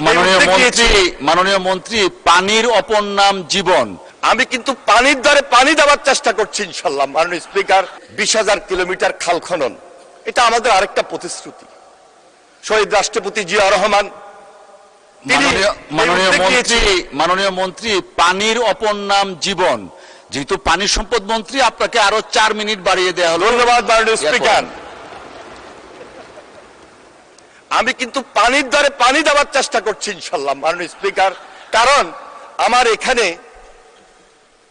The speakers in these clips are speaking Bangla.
মাননীয় মন্ত্রী, পানির অপর নাম জীবন। আমি কিন্তু পানির দ্বারে পানি দেওয়ার চেষ্টা করছি ইনশাল্লাহ। মাননীয় স্পিকার, 20,000 কিলোমিটার খাল খনন, এটা আমাদের আরেকটা প্রতিশ্রুতি। শহীদ রাষ্ট্রপতি জিয়া রহমান, মাননীয় মন্ত্রী, পানির অপর নাম জীবন। যেহেতু পানি সম্পদ মন্ত্রী, আপনাকে আরো 4 মিনিট বাড়িয়ে দেওয়া হলো। ধন্যবাদ মাননীয় স্পিকার। আমি কিন্তু পানির দ্বারে পানি দেওয়ার চেষ্টা করছি ইনশাল্লাহ মাননীয় স্পিকার। কারণ আমার এখানে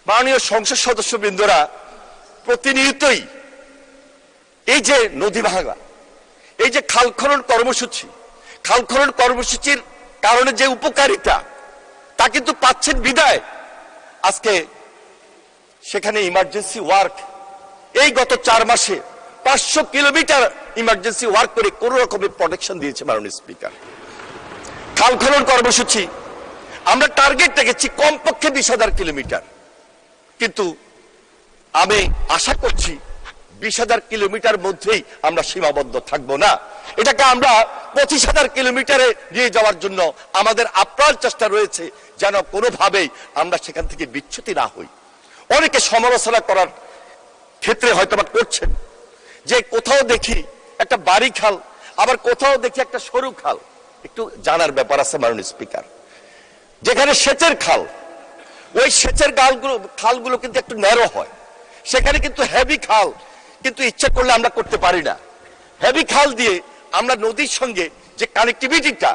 মাননীয় সংসদ সদস্যবৃন্দরা প্রতিনিয়তই এই যে নদী ভাঙা, এই যে খাল খনন কর্মসূচির কারণে যে উপকারিতা, তা কিন্তু পাচ্ছেন বিদায় আজকে সেখানে ইমার্জেন্সি ওয়ার্ক এই গত 4 মাসে 500 কিলোমিটার ইমার্জেন্সি ওয়ার্ক করে কোন রকমের প্রোটেকশন দিয়েছে মাননীয় স্পিকার। খাল খনন কর্মসূচি আমরা টার্গেট রেখেছি কমপক্ষে 20,000 কিলোমিটার, কিন্তু আমি আশা করছি 20,000 কিলোমিটার মধ্যেই আমরা সীমাবদ্ধ থাকবো না। এটাকে আমরা 25,000 কিলোমিটারে নিয়ে যাওয়ার জন্য আমাদের আপ্রাণ চেষ্টা রয়েছে, যেন কোনোভাবেই আমরা সেখান থেকে বিচ্যুতি না হই। অনেকে সমালোচনা করার ক্ষেত্রে হয়তো বা করছেন যে কোথাও দেখি একটা বাড়ি খাল, আবার কোথাও দেখি একটা সরু খাল। একটু জানার ব্যাপার আছে মাননীয় স্পিকার, যেখানে সেচের খাল, ওই সেচের খালগুলো কিন্তু একটু ন্যারো হয়, সেখানে কিন্তু হেভি খাল কিন্তু ইচ্ছা করলে আমরা করতে পারি না। হেভি খাল দিয়ে আমরা নদীর সঙ্গে যে কানেক্টিভিটিটা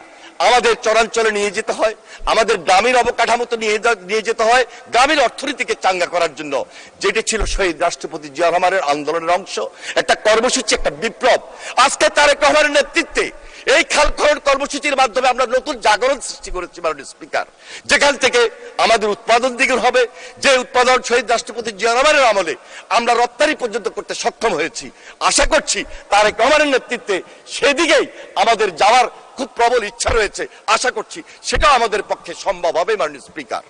আমাদের চরাঞ্চলে নিয়ে যেতে হয়, আমাদের গ্রামীণ অবকাঠামোতে নিয়ে যেতে হয়, গ্রামীণ অর্থনীতিকে চাঙ্গা করার জন্য, যেটি ছিল শহীদ রাষ্ট্রপতি জিয়া রহমানের আন্দোলনের অংশ, একটা কর্মসূচি, একটা বিপ্লব। আজকে তারেক রহমানের নেতৃত্বে এই খাল খনন কর্মসূচির মাধ্যমে আমরা নতুন জাগরণ সৃষ্টি করেছি মাননীয় স্পিকার, যেখান থেকে আমাদের উৎপাদন দ্বিগুণ হবে। যে উৎপাদন শহীদ রাষ্ট্রপতি জিয়া রহমানের আমলে আমরা রপ্তানি পর্যন্ত করতে সক্ষম হয়েছি, আশা করছি তারেক রহমানের নেতৃত্বে সেদিকেই আমাদের যাওয়ার খুব প্রবল ইচ্ছা রয়েছে। আশা করছি সেটাও আমাদের পক্ষে সম্ভব হবে মাননীয় স্পিকার।